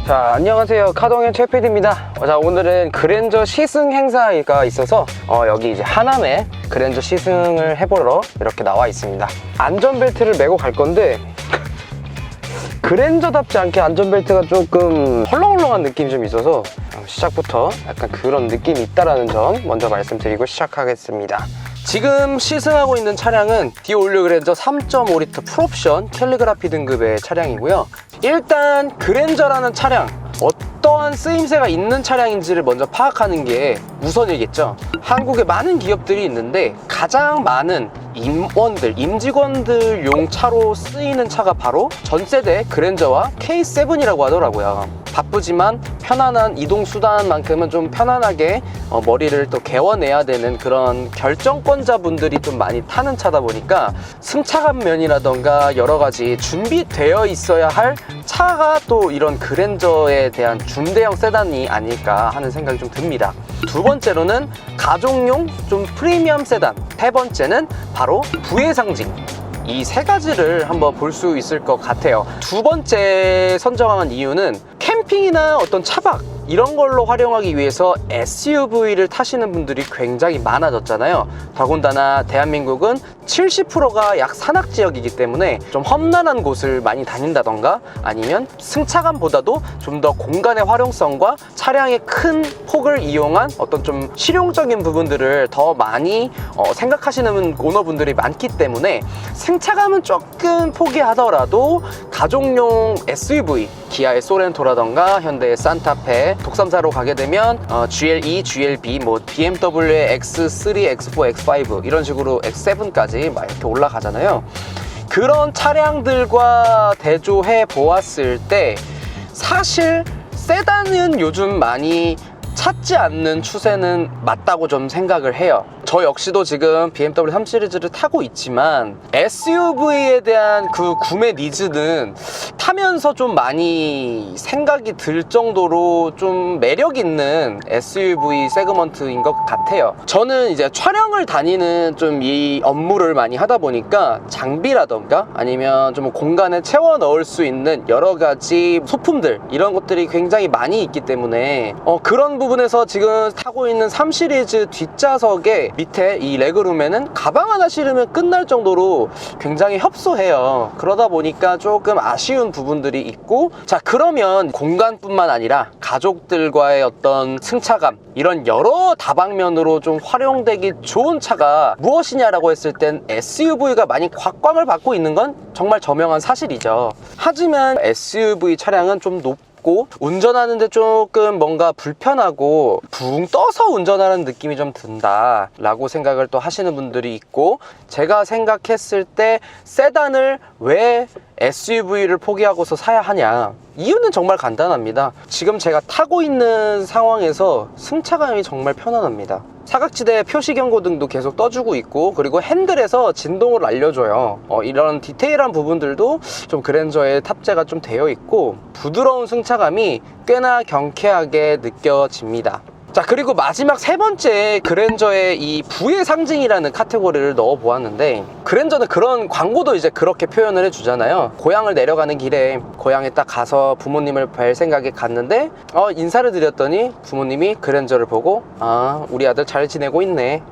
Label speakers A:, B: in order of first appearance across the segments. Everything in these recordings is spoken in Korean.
A: 자, 안녕하세요. 카동현 최PD입니다. 자, 오늘은 그랜저 시승 행사가 있어서 여기 이제 하남에 그랜저 시승을 해보러 이렇게 나와 있습니다. 안전벨트를 메고 갈 건데 그랜저답지 않게 안전벨트가 조금 헐렁헐렁한 느낌이 좀 있어서 시작부터 약간 그런 느낌이 있다는 점 먼저 말씀드리고 시작하겠습니다. 지금 시승하고 있는 차량은 디올류 그랜저 3.5리터 풀옵션 캘리그라피 등급의 차량이고요. 일단 그랜저라는 차량, 어떠한 쓰임새가 있는 차량인지를 먼저 파악하는 게 우선이겠죠. 한국에 많은 기업들이 있는데 가장 많은 임직원들용 차로 쓰이는 차가 바로 전세대 그랜저와 K7이라고 하더라고요. 바쁘지만 편안한 이동수단만큼은 좀 편안하게 머리를 또 개워내야 되는 그런 결정권자분들이 좀 많이 타는 차다 보니까 승차감 면이라던가 여러 가지 준비되어 있어야 할 차가 또 이런 그랜저에 대한 중대형 세단이 아닐까 하는 생각이 좀 듭니다. 두 번째로는 가족용 좀 프리미엄 세단, 세 번째는 바로 부의 상징. 이 세 가지를 한번 볼 수 있을 것 같아요. 두 번째 선정한 이유는 캠핑이나 어떤 차박 이런 걸로 활용하기 위해서 SUV를 타시는 분들이 굉장히 많아졌잖아요. 더군다나 대한민국은 70%가 약 산악지역이기 때문에 좀 험난한 곳을 많이 다닌다던가 아니면 승차감보다도 좀 더 공간의 활용성과 차량의 큰 폭을 이용한 어떤 좀 실용적인 부분들을 더 많이 생각하시는 오너분들이 많기 때문에 승차감은 조금 포기하더라도 가족용 SUV, 기아의 소렌토라던가 현대의 산타페, 독삼사로 가게 되면 GLE, GLB, 뭐 BMW의 X3, X4, X5 이런 식으로 X7까지 막 이렇게 올라가잖아요. 그런 차량들과 대조해 보았을 때 사실 세단은 요즘 많이 찾지 않는 추세는 맞다고 좀 생각을 해요. 저 역시도 지금 BMW 3 시리즈를 타고 있지만 SUV에 대한 그 구매 니즈는 타면서 좀 많이 생각이 들 정도로 좀 매력 있는 SUV 세그먼트인 것 같아요. 저는 이제 촬영을 다니는 좀 이 업무를 많이 하다 보니까 장비라던가 아니면 좀 공간에 채워 넣을 수 있는 여러 가지 소품들 이런 것들이 굉장히 많이 있기 때문에 그런 부분에서 지금 타고 있는 3 시리즈 뒷좌석에 밑에 이 레그룸에는 가방 하나 실으면 끝날 정도로 굉장히 협소해요. 그러다 보니까 조금 아쉬운 부분들이 있고, 자, 그러면 공간뿐만 아니라 가족들과의 어떤 승차감 이런 여러 다방면으로 좀 활용되기 좋은 차가 무엇이냐라고 했을 땐 SUV가 많이 곽광을 받고 있는 건 정말 저명한 사실이죠. 하지만 SUV 차량은 좀 운전하는데 조금 뭔가 불편하고 붕 떠서 운전하는 느낌이 좀 든다 라고 생각을 또 하시는 분들이 있고, 제가 생각했을 때 세단을 왜 SUV를 포기하고서 사야 하냐, 이유는 정말 간단합니다. 지금 제가 타고 있는 상황에서 승차감이 정말 편안합니다. 사각지대 표시 경고등도 계속 떠주고 있고, 그리고 핸들에서 진동을 알려줘요. 이런 디테일한 부분들도 좀 그랜저에 탑재가 좀 되어 있고 부드러운 승차감이 꽤나 경쾌하게 느껴집니다. 자, 그리고 마지막 세 번째 그랜저의 이 부의 상징이라는 카테고리를 넣어 보았는데, 그랜저는 그런 광고도 이제 그렇게 표현을 해주잖아요. 고향을 내려가는 길에 고향에 딱 가서 부모님을 뵐 생각에 갔는데 인사를 드렸더니 부모님이 그랜저를 보고 우리 아들 잘 지내고 있네.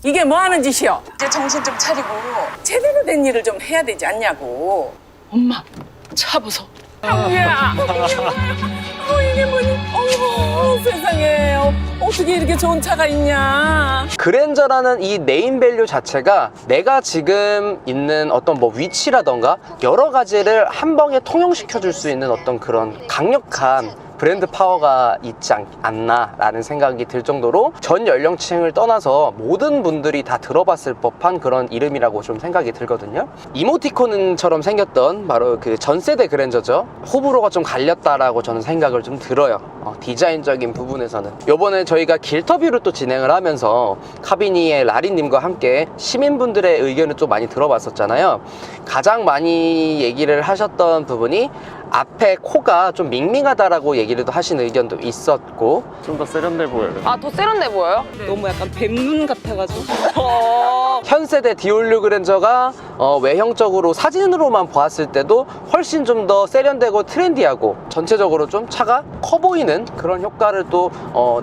B: 이게 뭐 하는 짓이여? 이제 정신 좀 차리고 제대로 된 일을 좀 해야 되지 않냐고.
C: 엄마, 차 보소.
B: 형부야. 이게 뭐니? 어머, 세상에. 어떻게 이렇게 좋은 차가 있냐?
A: 그랜저라는 이 네임밸류 자체가 내가 지금 있는 어떤 뭐 위치라던가 여러 가지를 한 방에 통용시켜 줄 수 있는 어떤 그런 강력한 브랜드 파워가 있지 않나 라는 생각이 들 정도로 전 연령층을 떠나서 모든 분들이 다 들어봤을 법한 그런 이름이라고 좀 생각이 들거든요. 이모티콘처럼 생겼던 바로 그 전세대 그랜저죠. 호불호가 좀 갈렸다라고 저는 생각을 좀 들어요. 디자인적인 부분에서는. 요번에 저희가 길터뷰를 또 진행을 하면서 카비니의 라리님과 함께 시민분들의 의견을 좀 많이 들어봤었잖아요. 가장 많이 얘기를 하셨던 부분이 앞에 코가 좀 밍밍하다라고 얘기를 하신 의견도 있었고,
D: 좀 더 세련돼 보여요.
C: 아, 더 세련돼 보여요?
B: 너무 약간 뱀눈 같아가지고.
A: 현 세대 디올류 그랜저가 외형적으로 사진으로만 보았을 때도 훨씬 좀 더 세련되고 트렌디하고 전체적으로 좀 차가 커 보이는 그런 효과를 또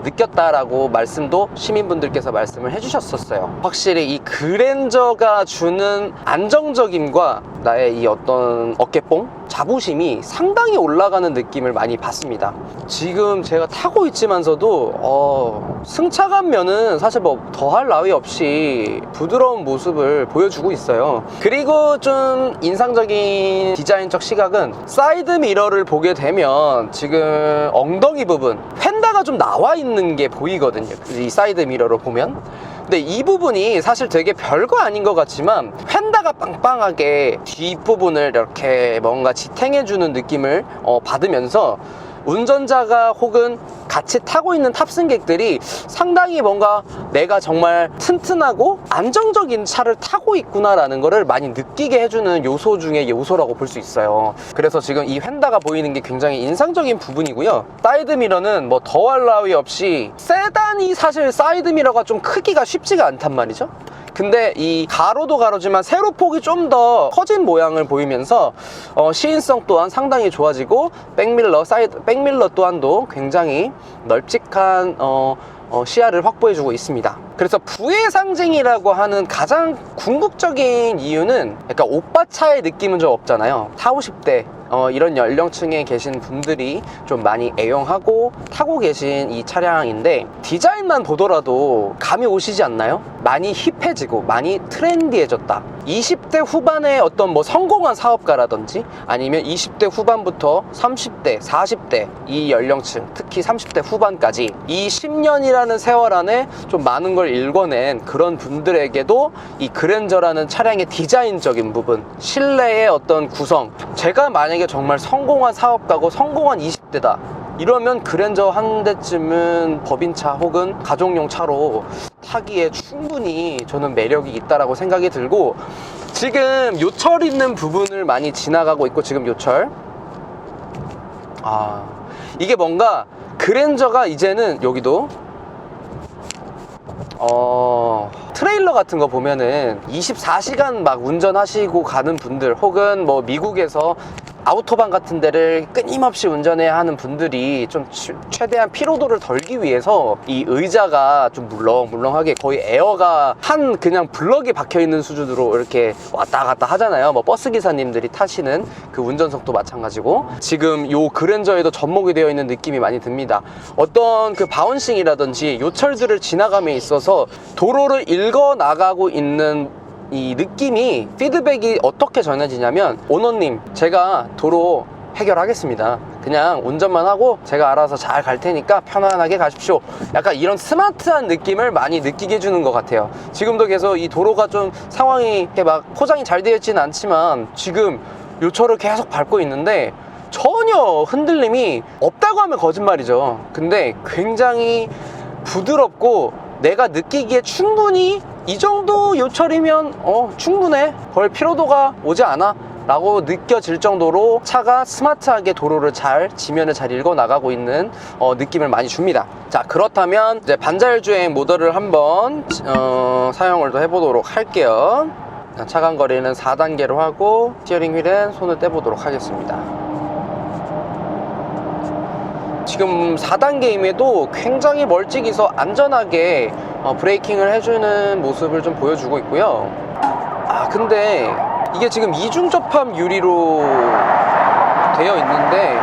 A: 느꼈다라고 말씀도 시민분들께서 말씀을 해주셨었어요. 확실히 이 그랜저가 주는 안정적임과 나의 이 어떤 어깨뽕? 자부심이 상당히 올라가는 느낌을 많이 받습니다. 지금 제가 타고 있지만서도 승차감 면은 사실 뭐 더할 나위 없이 부드러운 모습을 보여주고 있어요. 그리고 좀 인상적인 디자인적 시각은 사이드 미러를 보게 되면 지금 엉덩이 부분 펜다가 좀 나와 있는 게 보이거든요. 이 사이드 미러로 보면. 근데 이 부분이 사실 되게 별거 아닌 것 같지만 펜다가 빵빵하게 뒷부분을 이렇게 뭔가 지탱해주는 느낌을 받으면서 운전자가 혹은 같이 타고 있는 탑승객들이 상당히 뭔가 내가 정말 튼튼하고 안정적인 차를 타고 있구나라는 거를 많이 느끼게 해주는 요소 중에 요소라고 볼 수 있어요. 그래서 지금 이 휀다가 보이는 게 굉장히 인상적인 부분이고요. 사이드미러는 뭐 더할 나위 없이 세단이 사실 사이드미러가 좀 크기가 쉽지가 않단 말이죠. 근데 이 가로도 가로지만 세로폭이 좀 더 커진 모양을 보이면서 시인성 또한 상당히 좋아지고 백밀러 또한도 굉장히 널찍한 시야를 확보해주고 있습니다. 그래서 부의 상징이라고 하는 가장 궁극적인 이유는 약간 오빠차의 느낌은 좀 없잖아요. 타고 싶대 이런 연령층에 계신 분들이 좀 많이 애용하고 타고 계신 이 차량인데 디자인만 보더라도 감이 오시지 않나요? 많이 힙해지고 많이 트렌디해졌다. 20대 후반의 어떤 뭐 성공한 사업가라든지 아니면 20대 후반부터 30대, 40대 이 연령층, 특히 30대 후반까지 이 10년이라는 세월 안에 좀 많은 걸 읽어낸 그런 분들에게도 이 그랜저라는 차량의 디자인적인 부분, 실내의 어떤 구성, 제가 만약에 정말 성공한 사업가고 성공한 20대다 이러면 그랜저 한 대쯤은 법인차 혹은 가족용 차로 타기에 충분히 저는 매력이 있다라고 생각이 들고, 지금 요철 있는 부분을 많이 지나가고 있고, 지금 요철 이게 뭔가 그랜저가 이제는 여기도 트레일러 같은 거 보면은 24시간 막 운전하시고 가는 분들 혹은 뭐 미국에서 아우토반 같은 데를 끊임없이 운전해야 하는 분들이 좀 최대한 피로도를 덜기 위해서 이 의자가 좀 물렁물렁하게 거의 에어가 한 그냥 블럭이 박혀 있는 수준으로 이렇게 왔다 갔다 하잖아요. 뭐 버스 기사님들이 타시는 그 운전석도 마찬가지고, 지금 요 그랜저에도 접목이 되어 있는 느낌이 많이 듭니다. 어떤 그 바운싱이라든지 요철들을 지나감에 있어서 도로를 읽어 나가고 있는 이 느낌이, 피드백이 어떻게 전해지냐면, 오너님 제가 도로 해결하겠습니다, 그냥 운전만 하고 제가 알아서 잘 갈 테니까 편안하게 가십시오, 약간 이런 스마트한 느낌을 많이 느끼게 해주는 것 같아요. 지금도 계속 이 도로가 좀 상황이 이렇게 막 포장이 잘 되어 있지는 않지만 지금 요철을 계속 밟고 있는데 전혀 흔들림이 없다고 하면 거짓말이죠. 근데 굉장히 부드럽고 내가 느끼기에 충분히 이 정도 요철이면 충분해, 별 피로도가 오지 않아 라고 느껴질 정도로 차가 스마트하게 도로를 잘, 지면을 잘 읽어 나가고 있는 느낌을 많이 줍니다. 자, 그렇다면 이제 반자율주행 모델을 한번 사용을 또 해보도록 할게요. 차간 거리는 4단계로 하고 스티어링 휠엔 손을 떼보도록 하겠습니다. 지금 4단계임에도 굉장히 멀찍이서 안전하게 브레이킹을 해주는 모습을 좀 보여주고 있고요. 근데 이게 지금 이중 접합 유리로 되어 있는데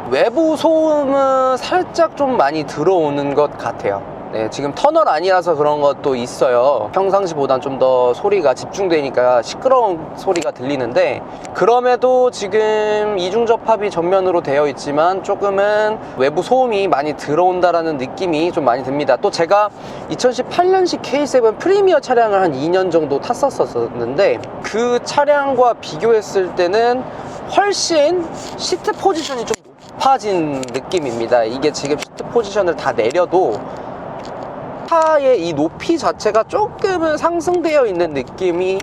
A: 외부 소음은 살짝 좀 많이 들어오는 것 같아요. 네, 지금 터널 아니라서 그런 것도 있어요. 평상시보단 좀 더 소리가 집중되니까 시끄러운 소리가 들리는데, 그럼에도 지금 이중 접합이 전면으로 되어 있지만 조금은 외부 소음이 많이 들어온다라는 느낌이 좀 많이 듭니다. 또 제가 2018년식 K7 프리미어 차량을 한 2년 정도 탔었는데 그 차량과 비교했을 때는 훨씬 시트 포지션이 좀 높아진 느낌입니다. 이게 지금 시트 포지션을 다 내려도 차의 이 높이 자체가 조금은 상승되어 있는 느낌이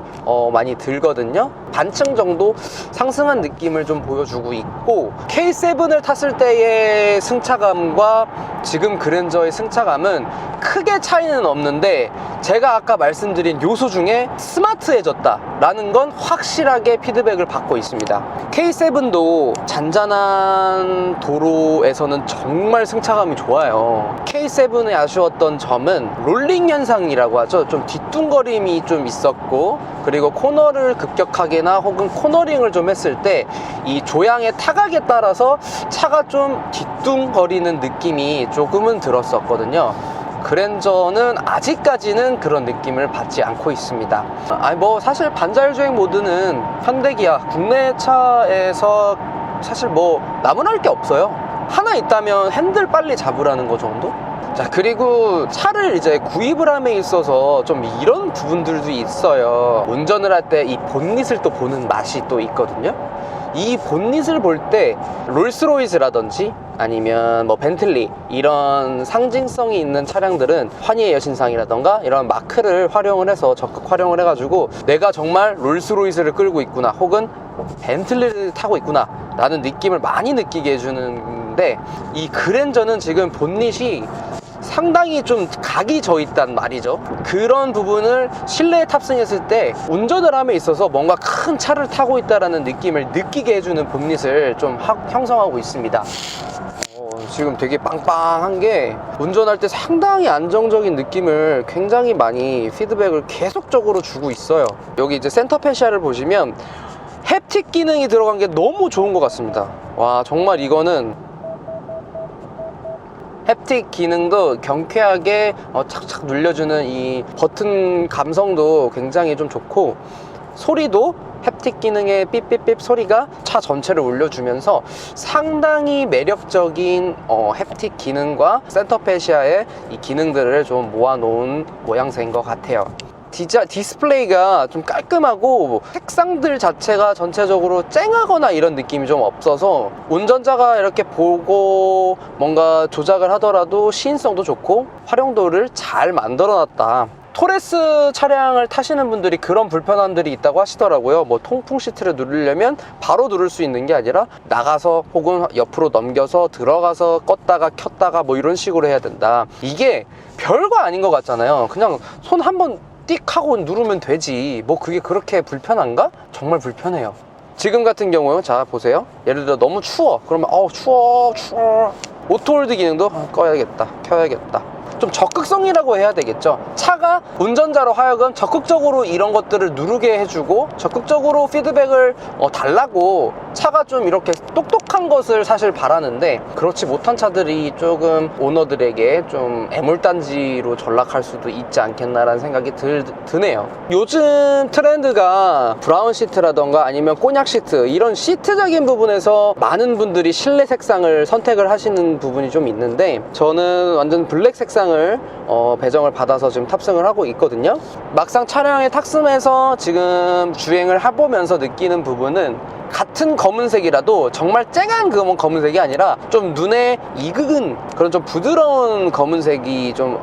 A: 많이 들거든요. 반층 정도 상승한 느낌을 좀 보여주고 있고, K7을 탔을 때의 승차감과 지금 그랜저의 승차감은 크게 차이는 없는데 제가 아까 말씀드린 요소 중에 스마트해졌다라는 건 확실하게 피드백을 받고 있습니다. K7도 잔잔한 도로에서는 정말 승차감이 좋아요. K7의 아쉬웠던 점은 롤링 현상이라고 하죠. 좀 뒤뚱거림이 좀 있었고, 그리고 코너를 급격하게나 혹은 코너링을 좀 했을 때 이 조향의 타각에 따라서 차가 좀 뒤뚱거리는 느낌이 조금은 들었었거든요. 그랜저는 아직까지는 그런 느낌을 받지 않고 있습니다. 아니 뭐 사실 반자율주행 모드는 현대기아 국내 차에서 사실 뭐 나무랄 게 없어요. 하나 있다면 핸들 빨리 잡으라는 거 정도? 자, 그리고 차를 이제 구입을 함에 있어서 좀 이런 부분들도 있어요. 운전을 할 때 이 본닛을 또 보는 맛이 또 있거든요. 이 본닛을 볼 때 롤스로이스라든지 아니면 뭐 벤틀리 이런 상징성이 있는 차량들은 환희의 여신상이라던가 이런 마크를 활용을 해서 적극 활용을 해가지고 내가 정말 롤스로이스를 끌고 있구나 혹은 벤틀리를 타고 있구나 라는 느낌을 많이 느끼게 해주는데, 이 그랜저는 지금 본닛이 상당히 좀 각이 져 있단 말이죠. 그런 부분을 실내에 탑승했을 때 운전을 함에 있어서 뭔가 큰 차를 타고 있다는 느낌을 느끼게 해주는 본닛을 좀 형성하고 있습니다. 지금 되게 빵빵한 게 운전할 때 상당히 안정적인 느낌을 굉장히 많이 피드백을 계속적으로 주고 있어요. 여기 이제 센터 패시아를 보시면 햅틱 기능이 들어간 게 너무 좋은 것 같습니다. 와, 정말 이거는 햅틱 기능도 경쾌하게 착착 눌려주는 이 버튼 감성도 굉장히 좀 좋고, 소리도 햅틱 기능의 삐삐삐 소리가 차 전체를 울려주면서 상당히 매력적인 햅틱 기능과 센터 패시아의 이 기능들을 좀 모아놓은 모양새인 것 같아요. 디스플레이가 좀 깔끔하고 색상들 자체가 전체적으로 쨍하거나 이런 느낌이 좀 없어서 운전자가 이렇게 보고 뭔가 조작을 하더라도 시인성도 좋고 활용도를 잘 만들어놨다. 토레스 차량을 타시는 분들이 그런 불편함들이 있다고 하시더라고요. 뭐 통풍 시트를 누르려면 바로 누를 수 있는 게 아니라 나가서 혹은 옆으로 넘겨서 들어가서 껐다가 켰다가 뭐 이런 식으로 해야 된다. 이게 별거 아닌 것 같잖아요. 그냥 손 한번 띡 하고 누르면 되지. 뭐 그게 그렇게 불편한가? 정말 불편해요. 지금 같은 경우 자 보세요. 예를 들어 너무 추워. 그러면 추워. 오토홀드 기능도 꺼야겠다, 켜야겠다. 좀 적극성이라고 해야 되겠죠. 차가 운전자로 하여금 적극적으로 이런 것들을 누르게 해주고 적극적으로 피드백을 달라고 차가 좀 이렇게 똑똑한 것을 사실 바라는데, 그렇지 못한 차들이 조금 오너들에게 좀 애물단지로 전락할 수도 있지 않겠나라는 생각이 드네요. 요즘 트렌드가 브라운 시트라던가 아니면 꼬냑 시트, 이런 시트적인 부분에서 많은 분들이 실내 색상을 선택을 하시는 부분이 좀 있는데, 저는 완전 블랙 색상을 배정을 받아서 지금 탑승을 하고 있거든요. 막상 차량에 탑승해서 지금 주행을 해보면서 느끼는 부분은 같은 검은색이라도 정말 쨍한 그 검은색이 아니라 좀 눈에 익은 그런 좀 부드러운 검은색이 좀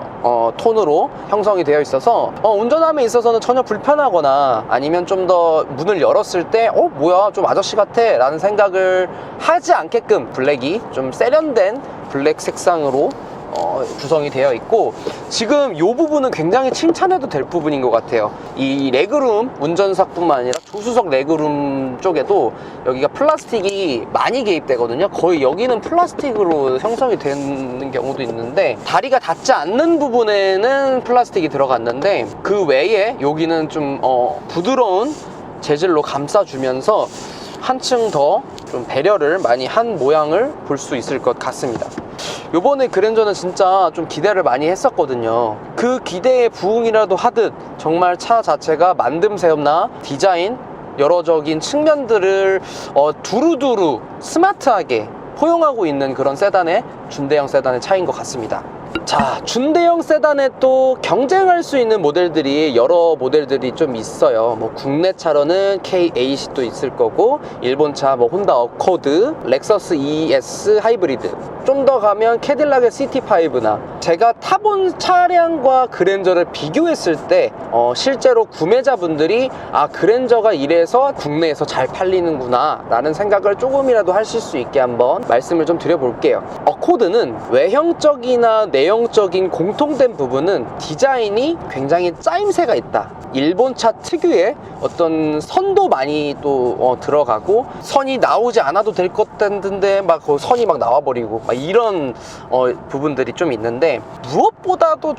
A: 톤으로 형성이 되어 있어서 운전함에 있어서는 전혀 불편하거나 아니면 좀 더 문을 열었을 때 뭐야 좀 아저씨 같아 라는 생각을 하지 않게끔 블랙이 좀 세련된 블랙 색상으로 구성이 되어 있고, 지금 이 부분은 굉장히 칭찬해도 될 부분인 것 같아요. 이 레그룸, 운전석뿐만 아니라 조수석 레그룸 쪽에도 여기가 플라스틱이 많이 개입되거든요. 거의 여기는 플라스틱으로 형성이 되는 경우도 있는데, 다리가 닿지 않는 부분에는 플라스틱이 들어갔는데 그 외에 여기는 좀 부드러운 재질로 감싸주면서 한층 더 좀 배려를 많이 한 모양을 볼 수 있을 것 같습니다. 요번에 그랜저는 진짜 좀 기대를 많이 했었거든요. 그 기대에 부응이라도 하듯 정말 차 자체가 만듦새나 디자인, 여러적인 측면들을 두루두루 스마트하게 포용하고 있는 그런 세단의 준대형 세단의 차인 것 같습니다. 자, 준대형 세단에 또 경쟁할 수 있는 모델들이 여러 모델들이 좀 있어요. 뭐 국내 차로는 K8도 있을 거고, 일본차 뭐 혼다 어코드, 렉서스 ES 하이브리드, 좀 더 가면 캐딜락의 CT5나 제가 타본 차량과 그랜저를 비교했을 때 실제로 구매자분들이 그랜저가 이래서 국내에서 잘 팔리는구나 라는 생각을 조금이라도 하실 수 있게 한번 말씀을 좀 드려볼게요. 어코드는 외형적이나 내형적인 공통된 부분은 디자인이 굉장히 짜임새가 있다. 일본차 특유의 어떤 선도 많이 또 들어가고, 선이 나오지 않아도 될 것 같은데 막 그 선이 막 나와버리고 막 이런 부분들이 좀 있는데, 무엇보다도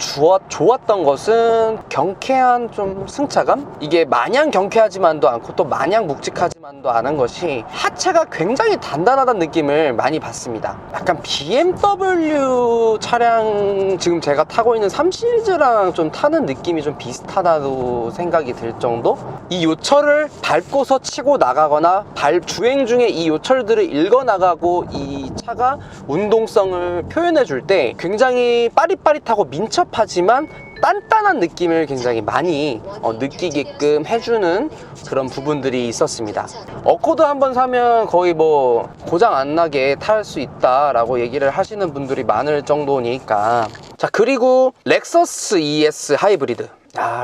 A: 좋았던 것은 경쾌한 좀 승차감? 이게 마냥 경쾌하지만도 않고 또 마냥 묵직하지만도 않은 것이 하체가 굉장히 단단하다는 느낌을 많이 받습니다. 약간 BMW 차량, 지금 제가 타고 있는 3 시리즈랑 좀 타는 느낌이 좀 비슷하다고 생각이 들 정도? 이 요철을 밟고서 치고 나가거나 주행 중에 이 요철들을 읽어 나가고 이 차가 운동성을 표현해 줄 때 굉장히 빠릿빠릿하고 민첩하지만 단단한 느낌을 굉장히 많이 느끼게끔 해주는 그런 부분들이 있었습니다. 어코드 한번 사면 거의 뭐 고장 안 나게 탈 수 있다라고 얘기를 하시는 분들이 많을 정도니까. 자, 그리고 렉서스 ES 하이브리드.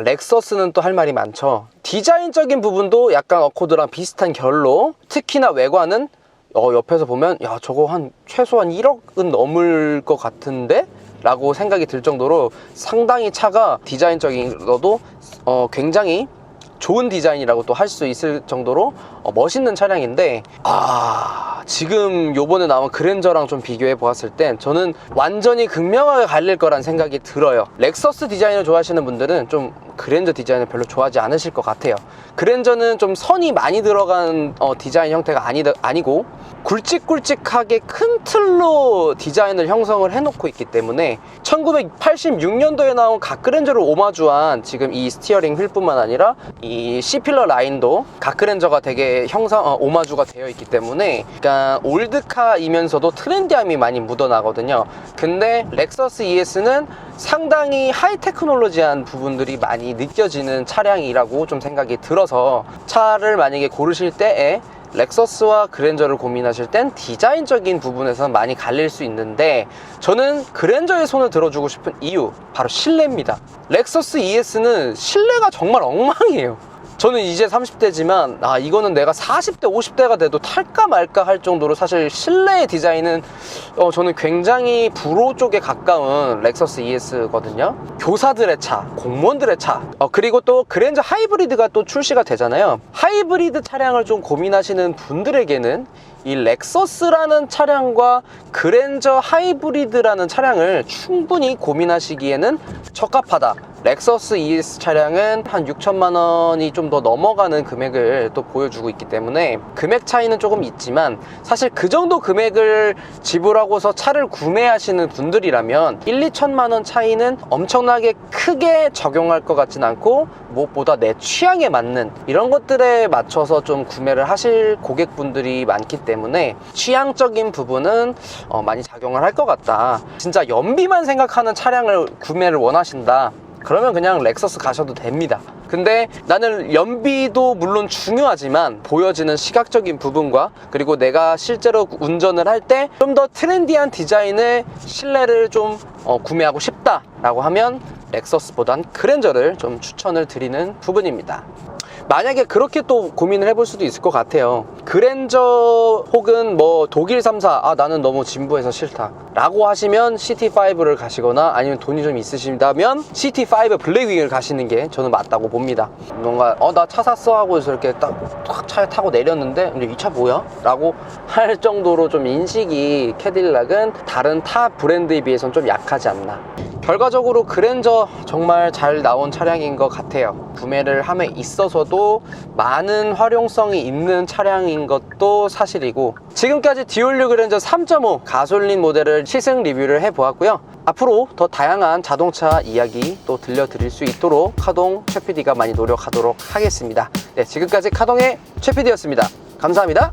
A: 렉서스는 또 할 말이 많죠. 디자인적인 부분도 약간 어코드랑 비슷한 결로, 특히나 외관은 옆에서 보면 야, 저거 최소한 1억은 넘을 것 같은데? 라고 생각이 들 정도로 상당히 차가 디자인적으로도 굉장히 좋은 디자인이라고 또 할 수 있을 정도로 멋있는 차량인데, 지금 요번에 나온 그랜저랑 좀 비교해 보았을 땐 저는 완전히 극명하게 갈릴 거란 생각이 들어요. 렉서스 디자인을 좋아하시는 분들은 좀 그랜저 디자인을 별로 좋아하지 않으실 것 같아요. 그랜저는 좀 선이 많이 들어간 디자인 형태가 아니고 굵직굵직하게 큰 틀로 디자인을 형성을 해놓고 있기 때문에 1986년도에 나온 갓그랜저를 오마주한 지금 이 스티어링 휠뿐만 아니라 이 C필러 라인도 갓그랜저가 되게 오마주가 되어 있기 때문에 약간 올드카이면서도 트렌디함이 많이 묻어나거든요. 근데 렉서스 ES는 상당히 하이테크놀로지한 부분들이 많이 느껴지는 차량이라고 좀 생각이 들어서, 차를 만약에 고르실 때에 렉서스와 그랜저를 고민하실 땐 디자인적인 부분에서 많이 갈릴 수 있는데, 저는 그랜저에 손을 들어주고 싶은 이유, 바로 실내입니다. 렉서스 ES는 실내가 정말 엉망이에요. 저는 이제 30대지만 이거는 내가 40대 50대가 돼도 탈까 말까 할 정도로 사실 실내의 디자인은 저는 굉장히 불호 쪽에 가까운 렉서스 ES거든요. 교사들의 차, 공무원들의 차, 그리고 또 그랜저 하이브리드가 또 출시가 되잖아요. 하이브리드 차량을 좀 고민하시는 분들에게는 이 렉서스라는 차량과 그랜저 하이브리드라는 차량을 충분히 고민하시기에는 적합하다. 렉서스 ES 차량은 한 6천만 원이 좀 더 넘어가는 금액을 또 보여주고 있기 때문에 금액 차이는 조금 있지만, 사실 그 정도 금액을 지불하고서 차를 구매하시는 분들이라면 1, 2천만 원 차이는 엄청나게 크게 적용할 것 같진 않고, 무엇보다 내 취향에 맞는 이런 것들에 맞춰서 좀 구매를 하실 고객분들이 많기 때문에 취향적인 부분은 많이 작용을 할 것 같다. 진짜 연비만 생각하는 차량을 구매를 원하신다, 그러면 그냥 렉서스 가셔도 됩니다. 근데 나는 연비도 물론 중요하지만 보여지는 시각적인 부분과, 그리고 내가 실제로 운전을 할 때 좀 더 트렌디한 디자인의 실내를 좀 구매하고 싶다 라고 하면 렉서스보단 그랜저를 좀 추천을 드리는 부분입니다. 만약에 그렇게 또 고민을 해볼 수도 있을 것 같아요. 그랜저 혹은 뭐 독일 3사 나는 너무 진부해서 싫다 라고 하시면 CT5를 가시거나, 아니면 돈이 좀 있으시다면 CT5 블랙윙을 가시는 게 저는 맞다고 봅니다. 뭔가 나 차 샀어 하고 이렇게 딱 차에 타고 내렸는데 근데 이 차 뭐야? 라고 할 정도로 좀 인식이 캐딜락은 다른 타 브랜드에 비해서는 좀 약하지 않나. 결과적으로 그랜저 정말 잘 나온 차량인 것 같아요. 구매를 함에 있어서도 많은 활용성이 있는 차량인 것도 사실이고, 지금까지 디올류 그랜저 3.5 가솔린 모델을 시승 리뷰를 해보았고요. 앞으로 더 다양한 자동차 이야기 또 들려드릴 수 있도록 카동 최PD가 많이 노력하도록 하겠습니다. 네, 지금까지 카동의 최PD였습니다. 감사합니다.